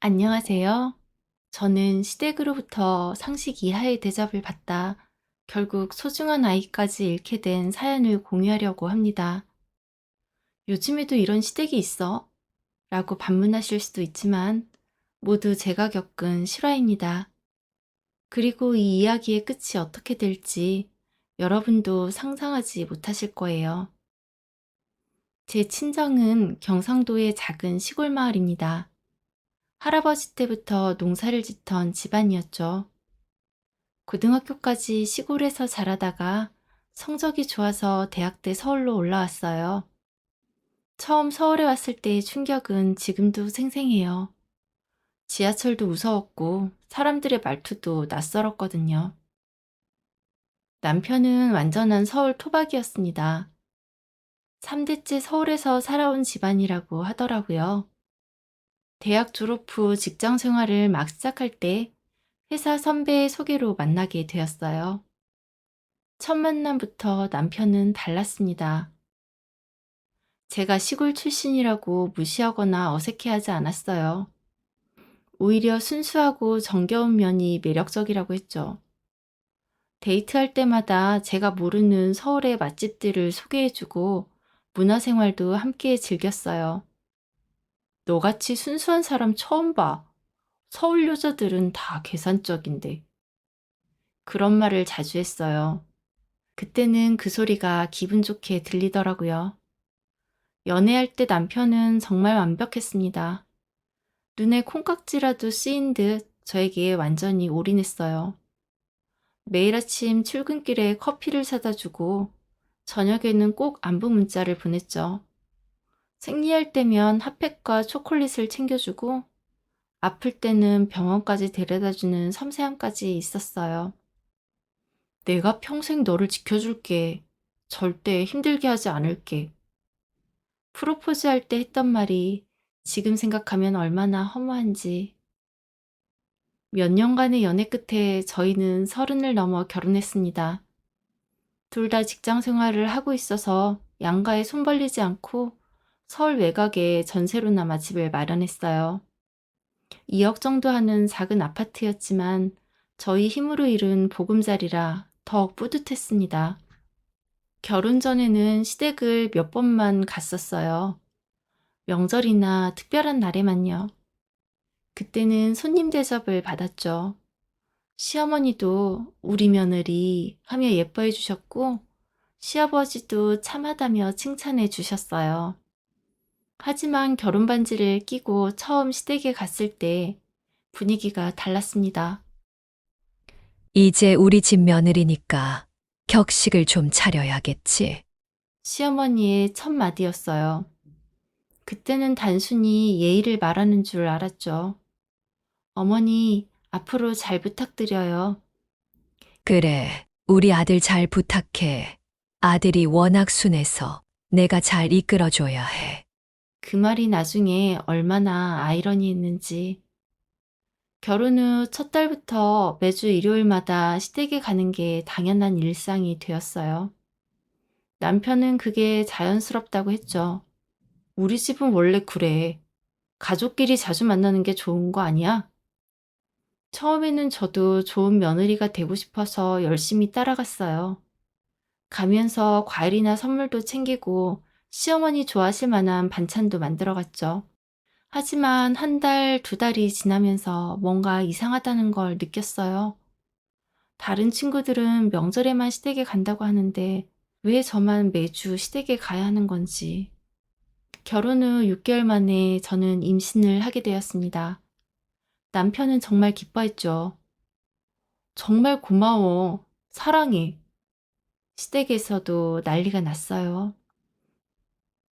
안녕하세요. 저는 시댁으로부터 상식 이하의 대접을 받다 결국 소중한 아이까지 잃게 된 사연을 공유하려고 합니다. 요즘에도 이런 시댁이 있어? 라고 반문하실 수도 있지만 모두 제가 겪은 실화입니다. 그리고 이 이야기의 끝이 어떻게 될지 여러분도 상상하지 못하실 거예요. 제 친정은 경상도의 작은 시골 마을입니다. 할아버지 때부터 농사를 짓던 집안이었죠. 고등학교까지 시골에서 자라다가 성적이 좋아서 대학 때 서울로 올라왔어요. 처음 서울에 왔을 때의 충격은 지금도 생생해요. 지하철도 무서웠고 사람들의 말투도 낯설었거든요. 남편은 완전한 서울 토박이었습니다. 3대째 서울에서 살아온 집안이라고 하더라고요. 대학 졸업 후 직장 생활을 막 시작할 때 회사 선배의 소개로 만나게 되었어요. 첫 만남부터 남편은 달랐습니다. 제가 시골 출신이라고 무시하거나 어색해하지 않았어요. 오히려 순수하고 정겨운 면이 매력적이라고 했죠. 데이트할 때마다 제가 모르는 서울의 맛집들을 소개해주고 문화생활도 함께 즐겼어요. 너같이 순수한 사람 처음 봐. 서울 여자들은 다 계산적인데. 그런 말을 자주 했어요. 그때는 그 소리가 기분 좋게 들리더라고요. 연애할 때 남편은 정말 완벽했습니다. 눈에 콩깍지라도 쓰인 듯 저에게 완전히 올인했어요. 매일 아침 출근길에 커피를 사다 주고 저녁에는 꼭 안부 문자를 보냈죠. 생리할 때면 핫팩과 초콜릿을 챙겨주고 아플 때는 병원까지 데려다주는 섬세함까지 있었어요. 내가 평생 너를 지켜줄게. 절대 힘들게 하지 않을게. 프로포즈할 때 했던 말이 지금 생각하면 얼마나 허무한지. 몇 년간의 연애 끝에 저희는 30을 넘어 결혼했습니다. 둘 다 직장 생활을 하고 있어서 양가에 손 벌리지 않고 서울 외곽에 전세로나마 집을 마련했어요. 2억 정도 하는 작은 아파트였지만 저희 힘으로 이룬 보금자리라 더욱 뿌듯했습니다. 결혼 전에는 시댁을 몇 번만 갔었어요. 명절이나 특별한 날에만요. 그때는 손님 대접을 받았죠. 시어머니도 우리 며느리 하며 예뻐해 주셨고, 시아버지도 참하다며 칭찬해 주셨어요. 하지만 결혼 반지를 끼고 처음 시댁에 갔을 때 분위기가 달랐습니다. 이제 우리 집 며느리니까 격식을 좀 차려야겠지. 시어머니의 첫 마디였어요. 그때는 단순히 예의를 말하는 줄 알았죠. 어머니, 앞으로 잘 부탁드려요. 그래, 우리 아들 잘 부탁해. 아들이 워낙 순해서 내가 잘 이끌어줘야 해. 그 말이 나중에 얼마나 아이러니했는지. 결혼 후 첫 달부터 매주 일요일마다 시댁에 가는 게 당연한 일상이 되었어요. 남편은 그게 자연스럽다고 했죠. 우리 집은 원래 그래. 가족끼리 자주 만나는 게 좋은 거 아니야? 처음에는 저도 좋은 며느리가 되고 싶어서 열심히 따라갔어요. 가면서 과일이나 선물도 챙기고 시어머니 좋아하실 만한 반찬도 만들어 갔죠. 하지만 한 달, 두 달이 지나면서 뭔가 이상하다는 걸 느꼈어요. 다른 친구들은 명절에만 시댁에 간다고 하는데 왜 저만 매주 시댁에 가야 하는 건지. 결혼 후 6개월 만에 저는 임신을 하게 되었습니다. 남편은 정말 기뻐했죠. 정말 고마워. 사랑해. 시댁에서도 난리가 났어요.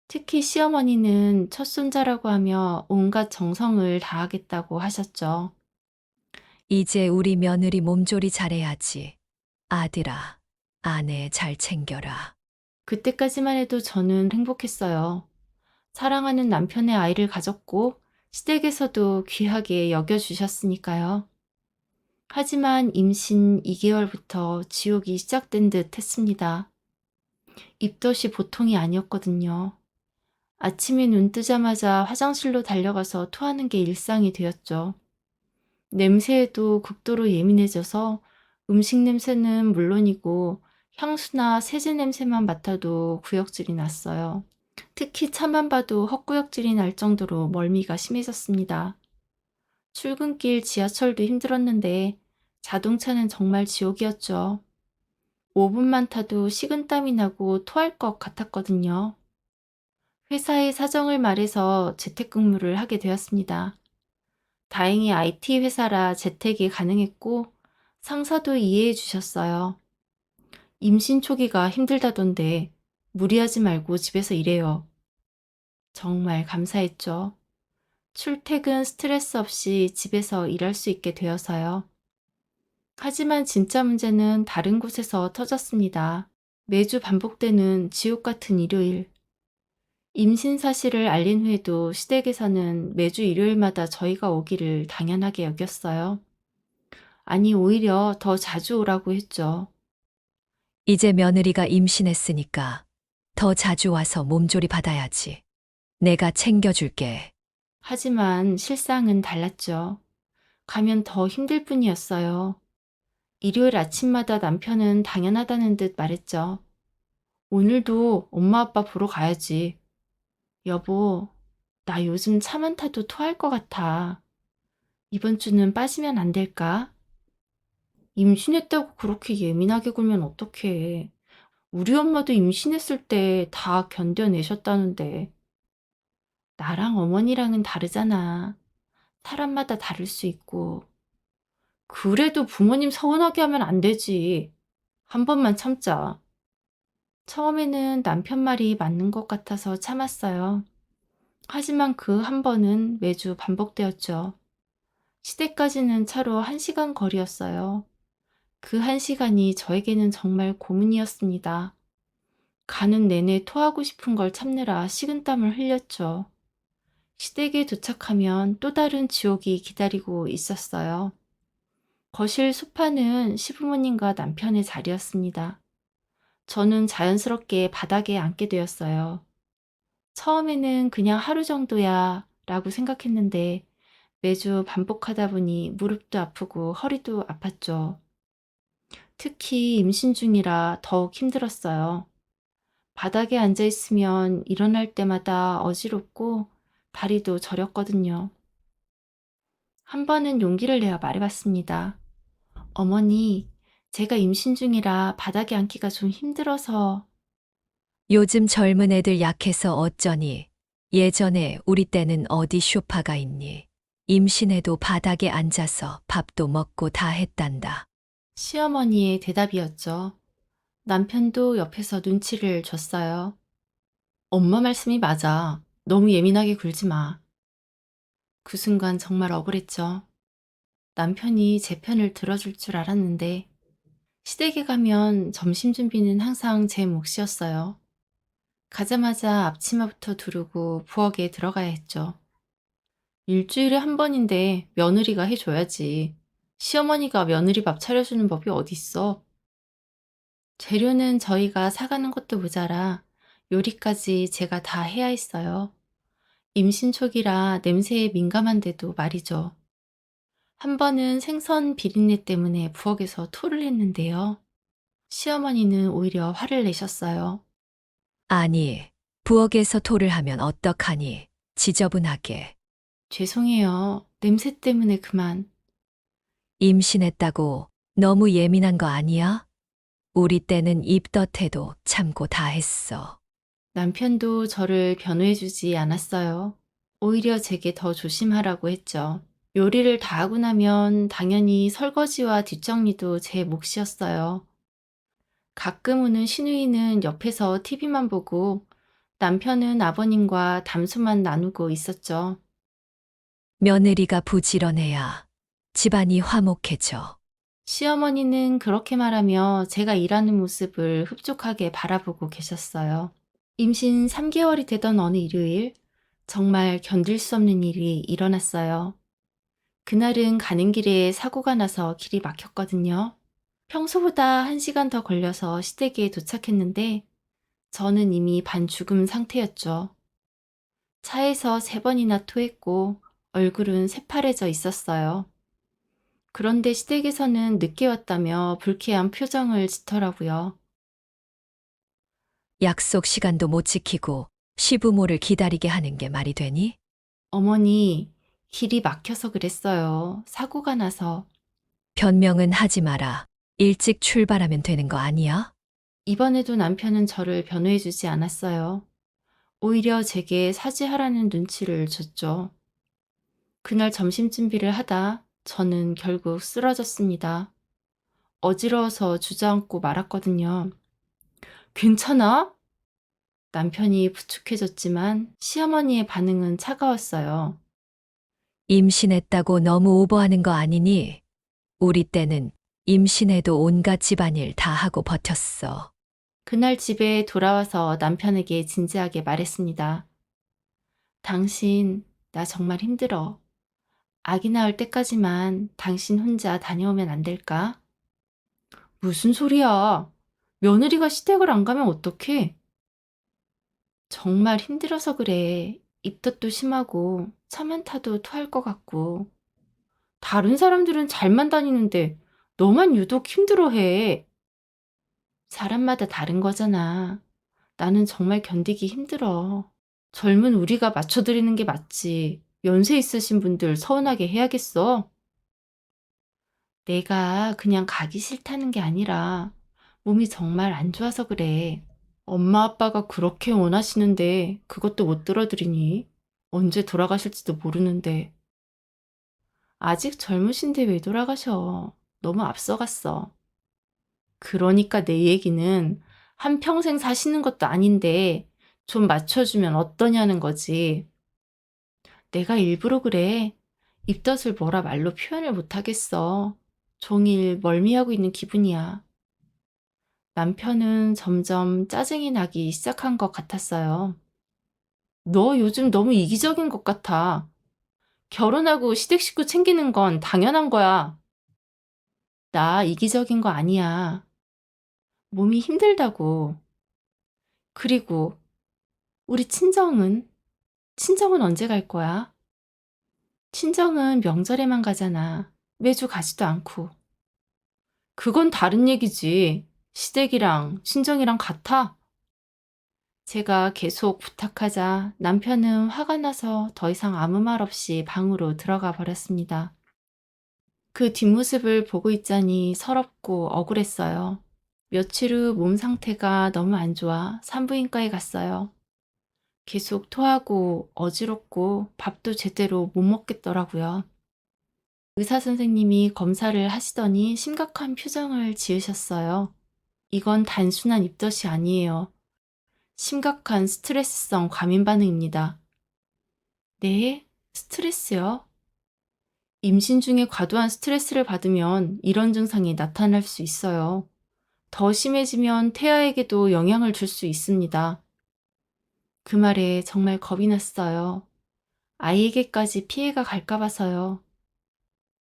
특히 시어머니는 첫 손자라고 하며 온갖 정성을 다하겠다고 하셨죠. 이제 우리 며느리 몸조리 잘해야지. 아들아, 아내 잘 챙겨라. 그때까지만 해도 저는 행복했어요. 사랑하는 남편의 아이를 가졌고 시댁에서도 귀하게 여겨주셨으니까요. 하지만 임신 2개월부터 지옥이 시작된 듯 했습니다. 입덧이 보통이 아니었거든요. 아침에 눈 뜨자마자 화장실로 달려가서 토하는 게 일상이 되었죠. 냄새에도 극도로 예민해져서 음식 냄새는 물론이고 향수나 세제 냄새만 맡아도 구역질이 났어요. 특히 차만 봐도 헛구역질이 날 정도로 멀미가 심해졌습니다. 출근길 지하철도 힘들었는데 자동차는 정말 지옥이었죠. 5분만 타도 식은땀이 나고 토할 것 같았거든요. 회사의 사정을 말해서 재택근무를 하게 되었습니다. 다행히 IT 회사라 재택이 가능했고 상사도 이해해 주셨어요. 임신 초기가 힘들다던데 무리하지 말고 집에서 일해요. 정말 감사했죠. 출퇴근 스트레스 없이 집에서 일할 수 있게 되어서요. 하지만 진짜 문제는 다른 곳에서 터졌습니다. 매주 반복되는 지옥 같은 일요일. 임신 사실을 알린 후에도 시댁에서는 매주 일요일마다 저희가 오기를 당연하게 여겼어요. 아니, 오히려 더 자주 오라고 했죠. 이제 며느리가 임신했으니까 더 자주 와서 몸조리 받아야지. 내가 챙겨줄게. 하지만 실상은 달랐죠. 가면 더 힘들 뿐이었어요. 일요일 아침마다 남편은 당연하다는 듯 말했죠. 오늘도 엄마 아빠 보러 가야지. 여보, 나 요즘 차만 타도 토할 것 같아. 이번 주는 빠지면 안 될까? 임신했다고 그렇게 예민하게 굴면 어떡해. 우리 엄마도 임신했을 때 다 견뎌내셨다는데. 나랑 어머니랑은 다르잖아. 사람마다 다를 수 있고. 그래도 부모님 서운하게 하면 안 되지. 한 번만 참자. 처음에는 남편 말이 맞는 것 같아서 참았어요. 하지만 그 한 번은 매주 반복되었죠. 시댁까지는 차로 1시간 거리였어요. 그 1시간이 저에게는 정말 고문이었습니다. 가는 내내 토하고 싶은 걸 참느라 식은땀을 흘렸죠. 시댁에 도착하면 또 다른 지옥이 기다리고 있었어요. 거실 소파는 시부모님과 남편의 자리였습니다. 저는 자연스럽게 바닥에 앉게 되었어요. 처음에는 그냥 하루 정도야 라고 생각했는데 매주 반복하다 보니 무릎도 아프고 허리도 아팠죠. 특히 임신 중이라 더욱 힘들었어요. 바닥에 앉아 있으면 일어날 때마다 어지럽고 다리도 저렸거든요. 한 번은 용기를 내어 말해봤습니다. 어머니, 제가 임신 중이라 바닥에 앉기가 좀 힘들어서. 요즘 젊은 애들 약해서 어쩌니. 예전에 우리 때는 어디 쇼파가 있니. 임신해도 바닥에 앉아서 밥도 먹고 다 했단다. 시어머니의 대답이었죠. 남편도 옆에서 눈치를 줬어요. 엄마 말씀이 맞아. 너무 예민하게 굴지 마. 그 순간 정말 억울했죠. 남편이 제 편을 들어줄 줄 알았는데 시댁에 가면 점심 준비는 항상 제 몫이었어요. 가자마자 앞치마부터 두르고 부엌에 들어가야 했죠. 일주일에 한 번인데 며느리가 해줘야지. 시어머니가 며느리 밥 차려주는 법이 어딨어. 재료는 저희가 사가는 것도 모자라 요리까지 제가 다 해야 했어요. 임신 초기라 냄새에 민감한데도 말이죠. 한 번은 생선 비린내 때문에 부엌에서 토를 했는데요. 시어머니는 오히려 화를 내셨어요. 아니, 부엌에서 토를 하면 어떡하니. 지저분하게. 죄송해요. 냄새 때문에 그만. 임신했다고 너무 예민한 거 아니야? 우리 때는 입덧해도 참고 다 했어. 남편도 저를 변호해주지 않았어요. 오히려 제게 더 조심하라고 했죠. 요리를 다 하고 나면 당연히 설거지와 뒷정리도 제 몫이었어요. 가끔 오는 시누이는 옆에서 TV만 보고 남편은 아버님과 담소만 나누고 있었죠. 며느리가 부지런해야 집안이 화목해져. 시어머니는 그렇게 말하며 제가 일하는 모습을 흡족하게 바라보고 계셨어요. 임신 3개월이 되던 어느 일요일, 정말 견딜 수 없는 일이 일어났어요. 그날은 가는 길에 사고가 나서 길이 막혔거든요. 평소보다 1시간 더 걸려서 시댁에 도착했는데 저는 이미 반죽음 상태였죠. 차에서 3번이나 토했고 얼굴은 새파래져 있었어요. 그런데 시댁에서는 늦게 왔다며 불쾌한 표정을 짓더라고요. 약속 시간도 못 지키고 시부모를 기다리게 하는 게 말이 되니? 어머니, 길이 막혀서 그랬어요. 사고가 나서. 변명은 하지 마라. 일찍 출발하면 되는 거 아니야? 이번에도 남편은 저를 변호해주지 않았어요. 오히려 제게 사죄하라는 눈치를 줬죠. 그날 점심 준비를 하다 저는 결국 쓰러졌습니다. 어지러워서 주저앉고 말았거든요. 괜찮아? 남편이 부축해줬지만 시어머니의 반응은 차가웠어요. 임신했다고 너무 오버하는 거 아니니? 우리 때는 임신해도 온갖 집안일 다 하고 버텼어. 그날 집에 돌아와서 남편에게 진지하게 말했습니다. 당신, 나 정말 힘들어. 아기 낳을 때까지만 당신 혼자 다녀오면 안 될까? 무슨 소리야? 며느리가 시댁을 안 가면 어떡해? 정말 힘들어서 그래. 입덧도 심하고 차만 타도 토할 것 같고. 다른 사람들은 잘만 다니는데 너만 유독 힘들어해. 사람마다 다른 거잖아. 나는 정말 견디기 힘들어. 젊은 우리가 맞춰드리는 게 맞지. 연세 있으신 분들 서운하게 해야겠어? 내가 그냥 가기 싫다는 게 아니라 몸이 정말 안 좋아서 그래. 엄마 아빠가 그렇게 원하시는데 그것도 못 들어드리니? 언제 돌아가실지도 모르는데. 아직 젊으신데 왜 돌아가셔? 너무 앞서갔어. 그러니까 내 얘기는 한평생 사시는 것도 아닌데 좀 맞춰주면 어떠냐는 거지. 내가 일부러 그래. 입덧을 뭐라 말로 표현을 못하겠어. 종일 멀미하고 있는 기분이야. 남편은 점점 짜증이 나기 시작한 것 같았어요. 너 요즘 너무 이기적인 것 같아. 결혼하고 시댁 식구 챙기는 건 당연한 거야. 나 이기적인 거 아니야. 몸이 힘들다고. 그리고 우리 친정은? 친정은 언제 갈 거야? 친정은 명절에만 가잖아. 매주 가지도 않고. 그건 다른 얘기지. 시댁이랑 친정이랑 같아? 제가 계속 부탁하자 남편은 화가 나서 더 이상 아무 말 없이 방으로 들어가 버렸습니다. 그 뒷모습을 보고 있자니 서럽고 억울했어요. 며칠 후 몸 상태가 너무 안 좋아 산부인과에 갔어요. 계속 토하고 어지럽고 밥도 제대로 못 먹겠더라고요. 의사 선생님이 검사를 하시더니 심각한 표정을 지으셨어요. 이건 단순한 입덧이 아니에요. 심각한 스트레스성 과민 반응입니다. 네? 스트레스요? 임신 중에 과도한 스트레스를 받으면 이런 증상이 나타날 수 있어요. 더 심해지면 태아에게도 영향을 줄 수 있습니다. 그 말에 정말 겁이 났어요. 아이에게까지 피해가 갈까 봐서요.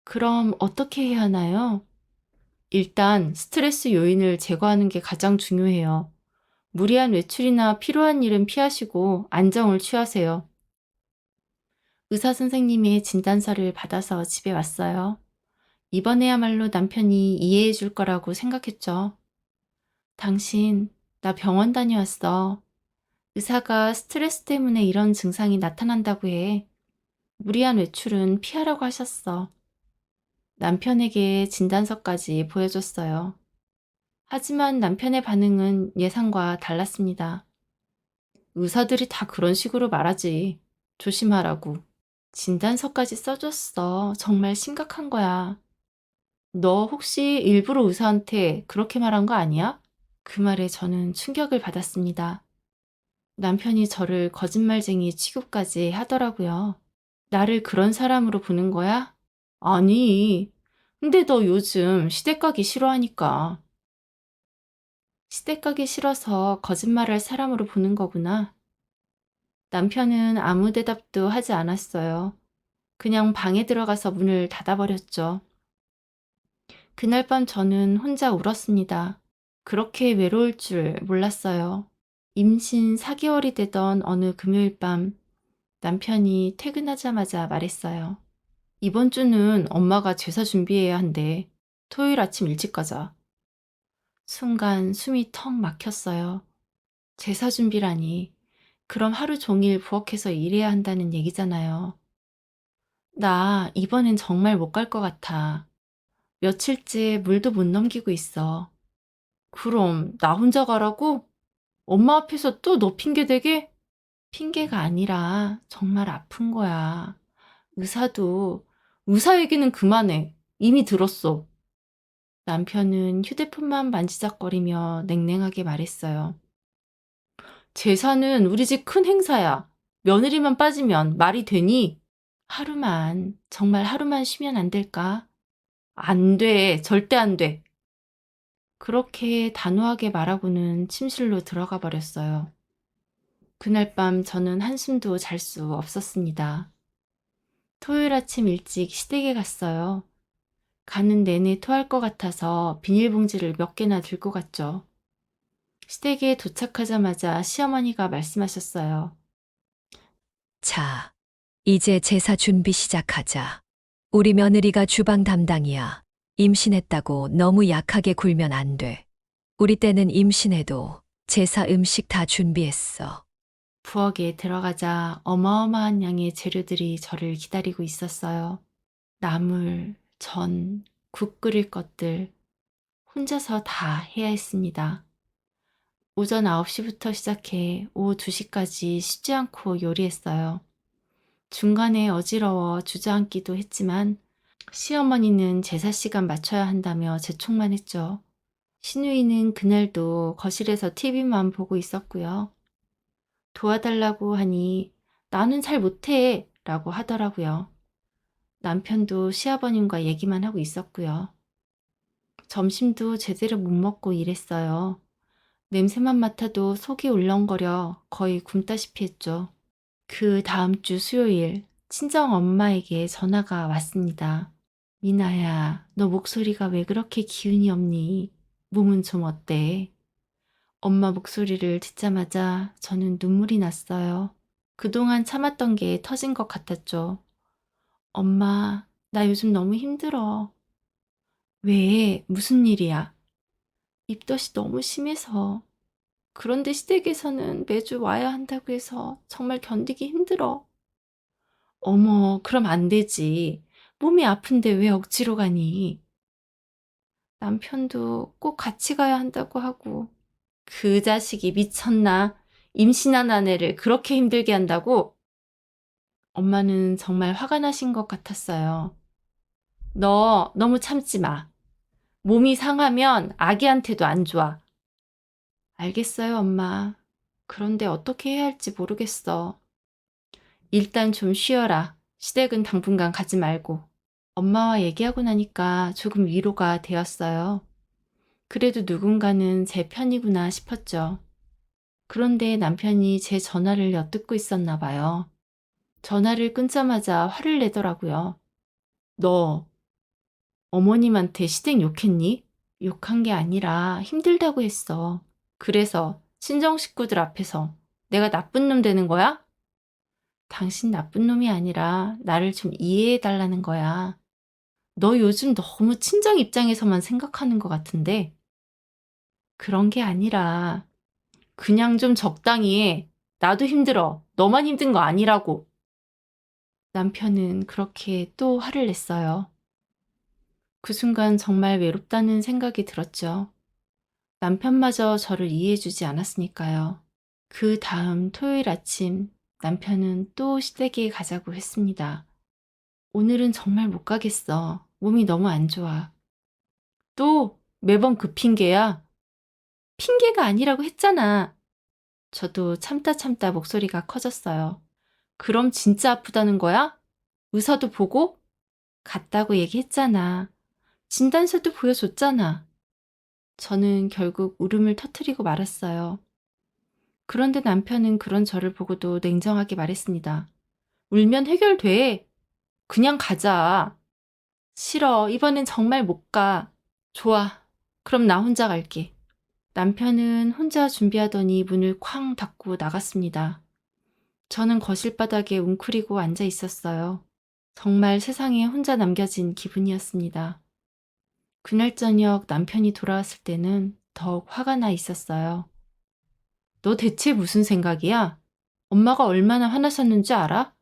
그럼 어떻게 해야 하나요? 일단 스트레스 요인을 제거하는 게 가장 중요해요. 무리한 외출이나 필요한 일은 피하시고 안정을 취하세요. 의사 선생님의 진단서를 받아서 집에 왔어요. 이번에야말로 남편이 이해해 줄 거라고 생각했죠. 당신, 나 병원 다녀왔어. 의사가 스트레스 때문에 이런 증상이 나타난다고 해. 무리한 외출은 피하라고 하셨어. 남편에게 진단서까지 보여줬어요. 하지만 남편의 반응은 예상과 달랐습니다. 의사들이 다 그런 식으로 말하지. 조심하라고. 진단서까지 써줬어. 정말 심각한 거야. 너 혹시 일부러 의사한테 그렇게 말한 거 아니야? 그 말에 저는 충격을 받았습니다. 남편이 저를 거짓말쟁이 취급까지 하더라고요. 나를 그런 사람으로 보는 거야? 아니, 근데 너 요즘 시댁 가기 싫어하니까. 시댁 가기 싫어서 거짓말할 사람으로 보는 거구나. 남편은 아무 대답도 하지 않았어요. 그냥 방에 들어가서 문을 닫아버렸죠. 그날 밤 저는 혼자 울었습니다. 그렇게 외로울 줄 몰랐어요. 임신 4개월이 되던 어느 금요일 밤, 남편이 퇴근하자마자 말했어요. 이번 주는 엄마가 제사 준비해야 한대. 토요일 아침 일찍 가자. 순간 숨이 턱 막혔어요. 제사 준비라니. 그럼 하루 종일 부엌에서 일해야 한다는 얘기잖아요. 나 이번엔 정말 못 갈 것 같아. 며칠째 물도 못 넘기고 있어. 그럼 나 혼자 가라고? 엄마 앞에서 또 너 핑계 대게? 핑계가 아니라 정말 아픈 거야. 의사도 의사 얘기는 그만해. 이미 들었어. 남편은 휴대폰만 만지작거리며 냉랭하게 말했어요. 제사는 우리 집 큰 행사야. 며느리만 빠지면 말이 되니? 하루만, 정말 하루만 쉬면 안 될까? 안 돼. 절대 안 돼. 그렇게 단호하게 말하고는 침실로 들어가 버렸어요. 그날 밤 저는 한숨도 잘 수 없었습니다. 토요일 아침 일찍 시댁에 갔어요. 가는 내내 토할 것 같아서 비닐봉지를 몇 개나 들고 갔죠. 시댁에 도착하자마자 시어머니가 말씀하셨어요. 자, 이제 제사 준비 시작하자. 우리 며느리가 주방 담당이야. 임신했다고 너무 약하게 굴면 안 돼. 우리 때는 임신해도 제사 음식 다 준비했어. 부엌에 들어가자 어마어마한 양의 재료들이 저를 기다리고 있었어요. 나물, 전, 국 끓일 것들 혼자서 다 해야 했습니다. 오전 9시부터 시작해 오후 2시까지 쉬지 않고 요리했어요. 중간에 어지러워 주저앉기도 했지만 시어머니는 제사 시간 맞춰야 한다며 재촉만 했죠. 시누이는 그날도 거실에서 TV만 보고 있었고요. 도와달라고 하니 나는 잘 못해 라고 하더라고요. 남편도 시아버님과 얘기만 하고 있었고요. 점심도 제대로 못 먹고 일했어요. 냄새만 맡아도 속이 울렁거려 거의 굶다시피 했죠. 그 다음 주 수요일 친정 엄마에게 전화가 왔습니다. 미나야, 너 목소리가 왜 그렇게 기운이 없니? 몸은 좀 어때? 엄마 목소리를 듣자마자 저는 눈물이 났어요. 그동안 참았던 게 터진 것 같았죠. 엄마, 나 요즘 너무 힘들어. 왜? 무슨 일이야? 입덧이 너무 심해서. 그런데 시댁에서는 매주 와야 한다고 해서 정말 견디기 힘들어. 어머, 그럼 안 되지. 몸이 아픈데 왜 억지로 가니? 남편도 꼭 같이 가야 한다고 하고. 그 자식이 미쳤나? 임신한 아내를 그렇게 힘들게 한다고? 엄마는 정말 화가 나신 것 같았어요. 너 너무 참지 마. 몸이 상하면 아기한테도 안 좋아. 알겠어요, 엄마. 그런데 어떻게 해야 할지 모르겠어. 일단 좀 쉬어라. 시댁은 당분간 가지 말고. 엄마와 얘기하고 나니까 조금 위로가 되었어요. 그래도 누군가는 제 편이구나 싶었죠. 그런데 남편이 제 전화를 엿듣고 있었나 봐요. 전화를 끊자마자 화를 내더라고요. 너 어머님한테 시댁 욕했니? 욕한 게 아니라 힘들다고 했어. 그래서 친정 식구들 앞에서 내가 나쁜 놈 되는 거야? 당신 나쁜 놈이 아니라 나를 좀 이해해 달라는 거야. 너 요즘 너무 친정 입장에서만 생각하는 것 같은데 그런 게 아니라 그냥 좀 적당히 해. 나도 힘들어. 너만 힘든 거 아니라고. 남편은 그렇게 또 화를 냈어요. 그 순간 정말 외롭다는 생각이 들었죠. 남편마저 저를 이해해주지 않았으니까요. 그 다음 토요일 아침 남편은 또 시댁에 가자고 했습니다. 오늘은 정말 못 가겠어. 몸이 너무 안 좋아. 또 매번 그 핑계야. 핑계가 아니라고 했잖아. 저도 참다 참다 목소리가 커졌어요. 그럼 진짜 아프다는 거야? 의사도 보고? 갔다고 얘기했잖아. 진단서도 보여줬잖아. 저는 결국 울음을 터뜨리고 말았어요. 그런데 남편은 그런 저를 보고도 냉정하게 말했습니다. 울면 해결돼. 그냥 가자. 싫어. 이번엔 정말 못 가. 좋아. 그럼 나 혼자 갈게. 남편은 혼자 준비하더니 문을 쾅 닫고 나갔습니다. 저는 거실 바닥에 웅크리고 앉아 있었어요. 정말 세상에 혼자 남겨진 기분이었습니다. 그날 저녁 남편이 돌아왔을 때는 더욱 화가 나 있었어요. 너 대체 무슨 생각이야? 엄마가 얼마나 화나셨는지 알아?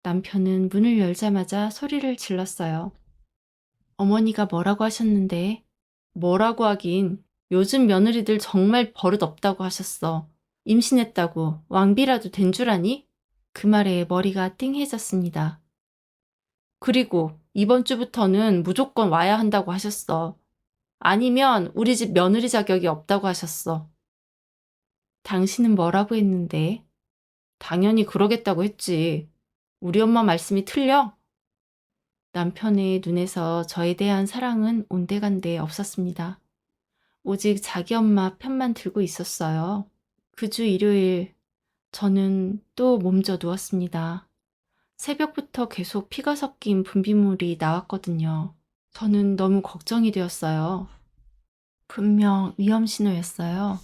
남편은 문을 열자마자 소리를 질렀어요. 어머니가 뭐라고 하셨는데? 뭐라고 하긴. 요즘 며느리들 정말 버릇 없다고 하셨어. 임신했다고 왕비라도 된 줄 아니? 그 말에 머리가 띵해졌습니다. 그리고 이번 주부터는 무조건 와야 한다고 하셨어. 아니면 우리 집 며느리 자격이 없다고 하셨어. 당신은 뭐라고 했는데? 당연히 그러겠다고 했지. 우리 엄마 말씀이 틀려? 남편의 눈에서 저에 대한 사랑은 온데간데 없었습니다. 오직 자기 엄마 편만 들고 있었어요. 그 주 일요일, 저는 또 몸져 누웠습니다. 새벽부터 계속 피가 섞인 분비물이 나왔거든요. 저는 너무 걱정이 되었어요. 분명 위험 신호였어요.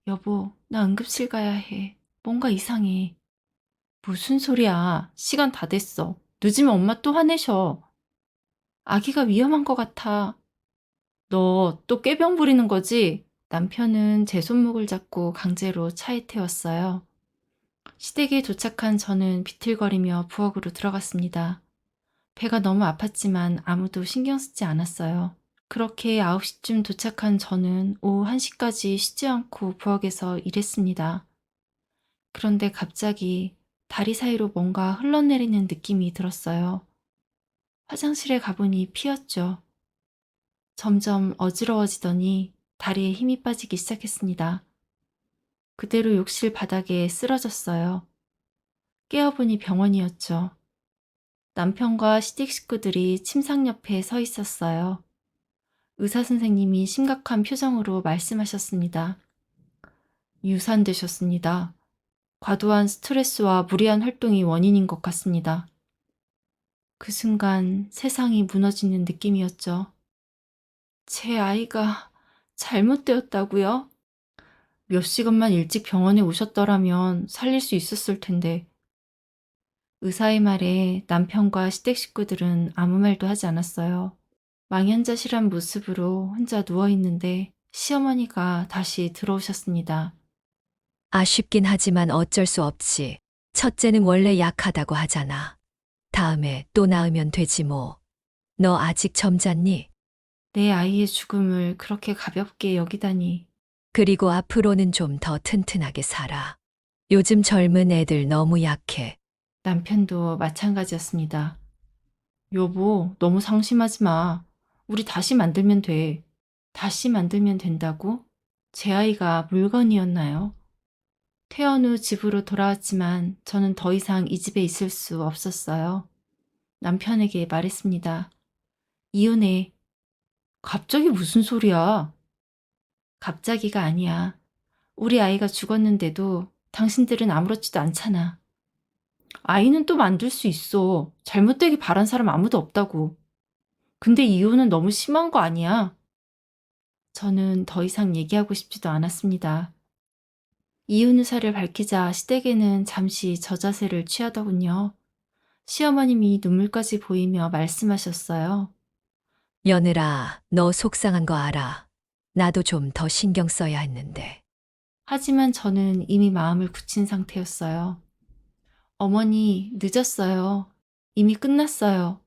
여보, 나 응급실 가야 해. 뭔가 이상해. 무슨 소리야. 시간 다 됐어. 늦으면 엄마 또 화내셔. 아기가 위험한 것 같아. 너 또 꾀병 부리는 거지? 남편은 제 손목을 잡고 강제로 차에 태웠어요. 시댁에 도착한 저는 비틀거리며 부엌으로 들어갔습니다. 배가 너무 아팠지만 아무도 신경 쓰지 않았어요. 그렇게 9시쯤 도착한 저는 오후 1시까지 쉬지 않고 부엌에서 일했습니다. 그런데 갑자기 다리 사이로 뭔가 흘러내리는 느낌이 들었어요. 화장실에 가보니 피였죠. 점점 어지러워지더니 다리에 힘이 빠지기 시작했습니다. 그대로 욕실 바닥에 쓰러졌어요. 깨어보니 병원이었죠. 남편과 시댁 식구들이 침상 옆에 서 있었어요. 의사 선생님이 심각한 표정으로 말씀하셨습니다. 유산되셨습니다. 과도한 스트레스와 무리한 활동이 원인인 것 같습니다. 그 순간 세상이 무너지는 느낌이었죠. 제 아이가 잘못되었다고요? 몇 시간만 일찍 병원에 오셨더라면 살릴 수 있었을 텐데. 의사의 말에 남편과 시댁 식구들은 아무 말도 하지 않았어요. 망연자실한 모습으로 혼자 누워있는데 시어머니가 다시 들어오셨습니다. 아쉽긴 하지만 어쩔 수 없지. 첫째는 원래 약하다고 하잖아. 다음에 또 낳으면 되지 뭐. 너 아직 점잖니? 내 아이의 죽음을 그렇게 가볍게 여기다니. 그리고 앞으로는 좀 더 튼튼하게 살아. 요즘 젊은 애들 너무 약해. 남편도 마찬가지였습니다. 여보, 너무 상심하지 마. 우리 다시 만들면 돼. 다시 만들면 된다고? 제 아이가 물건이었나요? 퇴원 후 집으로 돌아왔지만 저는 더 이상 이 집에 있을 수 없었어요. 남편에게 말했습니다. 이혼해. 갑자기 무슨 소리야? 갑자기가 아니야. 우리 아이가 죽었는데도 당신들은 아무렇지도 않잖아. 아이는 또 만들 수 있어. 잘못되기 바란 사람 아무도 없다고. 근데 이혼은 너무 심한 거 아니야? 저는 더 이상 얘기하고 싶지도 않았습니다. 이혼 의사를 밝히자 시댁에는 잠시 저자세를 취하더군요. 시어머님이 눈물까지 보이며 말씀하셨어요. 며느라, 너 속상한 거 알아. 나도 좀 더 신경 써야 했는데. 하지만 저는 이미 마음을 굳힌 상태였어요. 어머니, 늦었어요. 이미 끝났어요.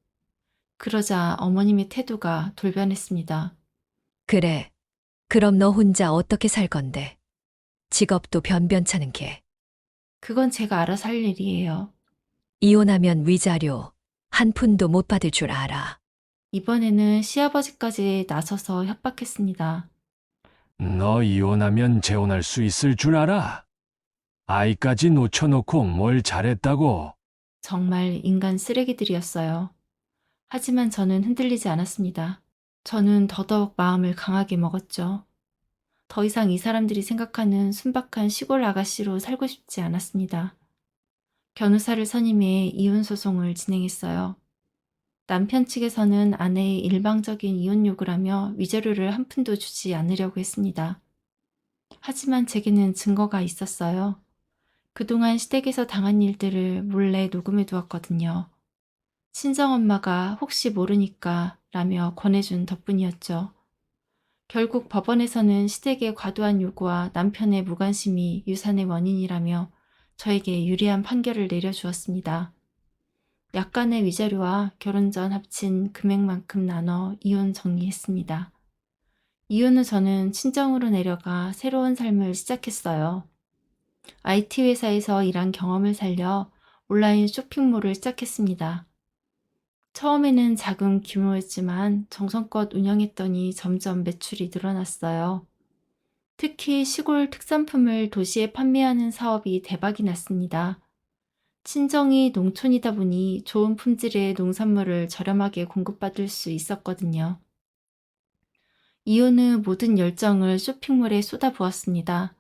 그러자 어머님의 태도가 돌변했습니다. 그래. 그럼 너 혼자 어떻게 살 건데? 직업도 변변찮은 게. 그건 제가 알아서 할 일이에요. 이혼하면 위자료 한 푼도 못 받을 줄 알아. 이번에는 시아버지까지 나서서 협박했습니다. 너 이혼하면 재혼할 수 있을 줄 알아? 아이까지 놓쳐놓고 뭘 잘했다고? 정말 인간 쓰레기들이었어요. 하지만 저는 흔들리지 않았습니다. 저는 더더욱 마음을 강하게 먹었죠. 더 이상 이 사람들이 생각하는 순박한 시골 아가씨로 살고 싶지 않았습니다. 변호사를 선임해 이혼 소송을 진행했어요. 남편 측에서는 아내의 일방적인 이혼 요구를 하며 위자료를 한 푼도 주지 않으려고 했습니다. 하지만 제게는 증거가 있었어요. 그동안 시댁에서 당한 일들을 몰래 녹음해 두었거든요. 친정엄마가 혹시 모르니까 라며 권해준 덕분이었죠. 결국 법원에서는 시댁의 과도한 요구와 남편의 무관심이 유산의 원인이라며 저에게 유리한 판결을 내려주었습니다. 약간의 위자료와 결혼 전 합친 금액만큼 나눠 이혼 정리했습니다. 이혼 후 저는 친정으로 내려가 새로운 삶을 시작했어요. IT 회사에서 일한 경험을 살려 온라인 쇼핑몰을 시작했습니다. 처음에는 작은 규모였지만 정성껏 운영했더니 점점 매출이 늘어났어요. 특히 시골 특산품을 도시에 판매하는 사업이 대박이 났습니다. 친정이 농촌이다 보니 좋은 품질의 농산물을 저렴하게 공급받을 수 있었거든요. 이혼 후 모든 열정을 쇼핑몰에 쏟아부었습니다.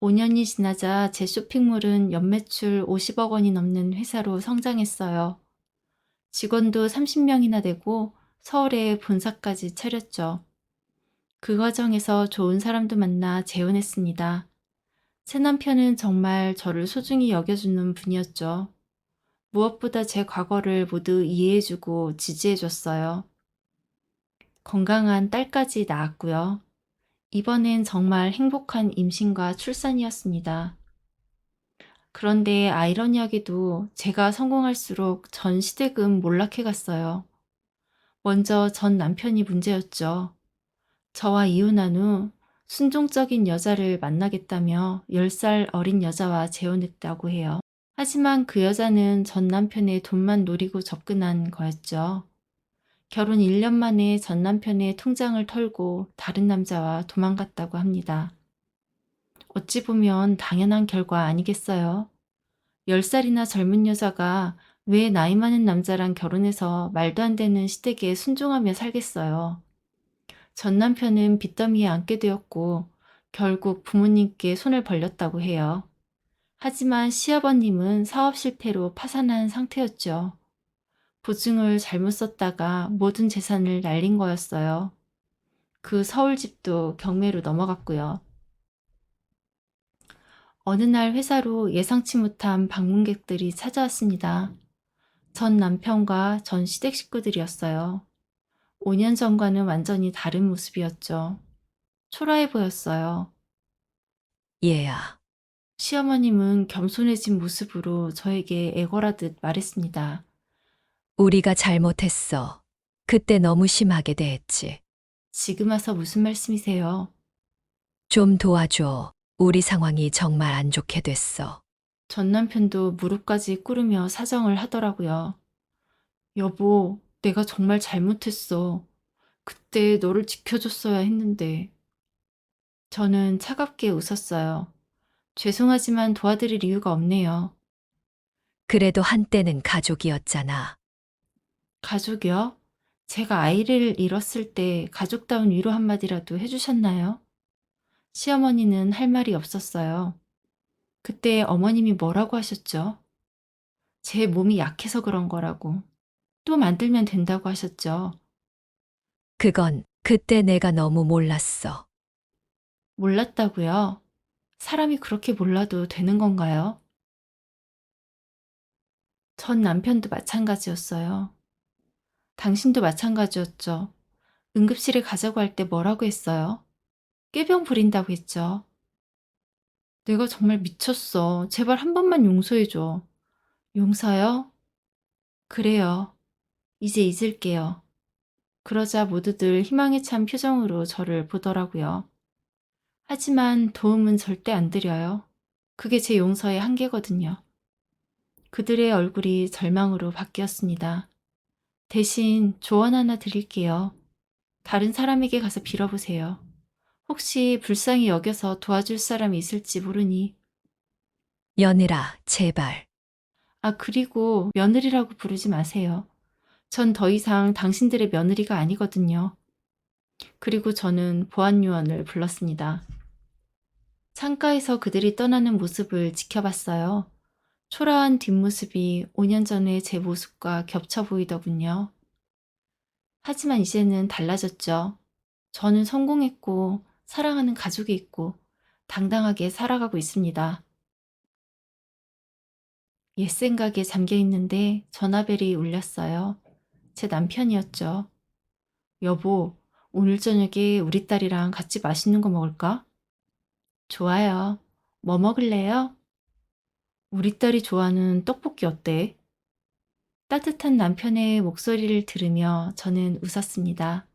5년이 지나자 제 쇼핑몰은 연매출 50억 원이 넘는 회사로 성장했어요. 직원도 30명이나 되고 서울에 본사까지 차렸죠. 그 과정에서 좋은 사람도 만나 재혼했습니다. 새 남편은 정말 저를 소중히 여겨주는 분이었죠. 무엇보다 제 과거를 모두 이해해주고 지지해줬어요. 건강한 딸까지 낳았고요. 이번엔 정말 행복한 임신과 출산이었습니다. 그런데 아이러니하게도 제가 성공할수록 전 시댁은 몰락해갔어요. 먼저 전 남편이 문제였죠. 저와 이혼한 후 순종적인 여자를 만나겠다며 10살 어린 여자와 재혼했다고 해요. 하지만 그 여자는 전 남편의 돈만 노리고 접근한 거였죠. 결혼 1년 만에 전 남편의 통장을 털고 다른 남자와 도망갔다고 합니다. 어찌 보면 당연한 결과 아니겠어요? 10살이나 젊은 여자가 왜 나이 많은 남자랑 결혼해서 말도 안 되는 시댁에 순종하며 살겠어요. 전 남편은 빚더미에 앉게 되었고 결국 부모님께 손을 벌렸다고 해요. 하지만 시아버님은 사업 실패로 파산한 상태였죠. 보증을 잘못 썼다가 모든 재산을 날린 거였어요. 그 서울집도 경매로 넘어갔고요. 어느 날 회사로 예상치 못한 방문객들이 찾아왔습니다. 전 남편과 전 시댁 식구들이었어요. 5년 전과는 완전히 다른 모습이었죠. 초라해 보였어요. 얘야, 시어머님은 겸손해진 모습으로 저에게 애걸하듯 말했습니다. 우리가 잘못했어. 그때 너무 심하게 대했지. 지금 와서 무슨 말씀이세요? 좀 도와줘. 우리 상황이 정말 안 좋게 됐어. 전 남편도 무릎까지 꿇으며 사정을 하더라고요. 여보, 내가 정말 잘못했어. 그때 너를 지켜줬어야 했는데. 저는 차갑게 웃었어요. 죄송하지만 도와드릴 이유가 없네요. 그래도 한때는 가족이었잖아. 가족이요? 제가 아이를 잃었을 때 가족다운 위로 한마디라도 해주셨나요? 시어머니는 할 말이 없었어요. 그때 어머님이 뭐라고 하셨죠? 제 몸이 약해서 그런 거라고. 또 만들면 된다고 하셨죠. 그건 그때 내가 너무 몰랐어. 몰랐다고요? 사람이 그렇게 몰라도 되는 건가요? 전 남편도 마찬가지였어요. 당신도 마찬가지였죠. 응급실에 가자고 할 때 뭐라고 했어요? 꾀병 부린다고 했죠. 내가 정말 미쳤어. 제발 한 번만 용서해줘. 용서요? 그래요. 이제 잊을게요. 그러자 모두들 희망에 찬 표정으로 저를 보더라고요. 하지만 도움은 절대 안 드려요. 그게 제 용서의 한계거든요. 그들의 얼굴이 절망으로 바뀌었습니다. 대신 조언 하나 드릴게요. 다른 사람에게 가서 빌어보세요. 혹시 불쌍히 여겨서 도와줄 사람이 있을지 모르니. 며느라, 제발. 아, 그리고 며느리라고 부르지 마세요. 전 더 이상 당신들의 며느리가 아니거든요. 그리고 저는 보안요원을 불렀습니다. 창가에서 그들이 떠나는 모습을 지켜봤어요. 초라한 뒷모습이 5년 전의 제 모습과 겹쳐 보이더군요. 하지만 이제는 달라졌죠. 저는 성공했고, 사랑하는 가족이 있고, 당당하게 살아가고 있습니다. 옛 생각에 잠겨 있는데 전화벨이 울렸어요. 제 남편이었죠. 여보, 오늘 저녁에 우리 딸이랑 같이 맛있는 거 먹을까? 좋아요. 뭐 먹을래요? 우리 딸이 좋아하는 떡볶이 어때? 따뜻한 남편의 목소리를 들으며 저는 웃었습니다.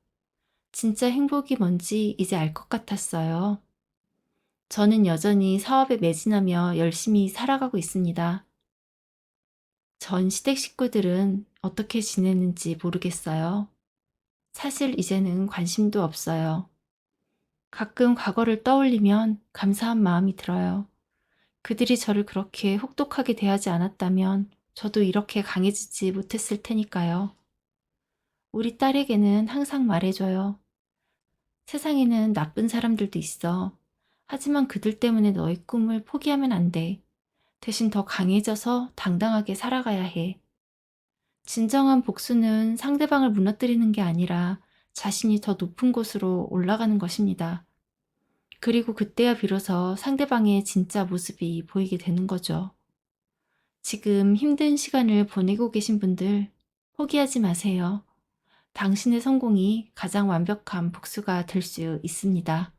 진짜 행복이 뭔지 이제 알 것 같았어요. 저는 여전히 사업에 매진하며 열심히 살아가고 있습니다. 전 시댁 식구들은 어떻게 지내는지 모르겠어요. 사실 이제는 관심도 없어요. 가끔 과거를 떠올리면 감사한 마음이 들어요. 그들이 저를 그렇게 혹독하게 대하지 않았다면 저도 이렇게 강해지지 못했을 테니까요. 우리 딸에게는 항상 말해줘요. 세상에는 나쁜 사람들도 있어. 하지만 그들 때문에 너의 꿈을 포기하면 안 돼. 대신 더 강해져서 당당하게 살아가야 해. 진정한 복수는 상대방을 무너뜨리는 게 아니라 자신이 더 높은 곳으로 올라가는 것입니다. 그리고 그때야 비로소 상대방의 진짜 모습이 보이게 되는 거죠. 지금 힘든 시간을 보내고 계신 분들, 포기하지 마세요. 당신의 성공이 가장 완벽한 복수가 될 수 있습니다.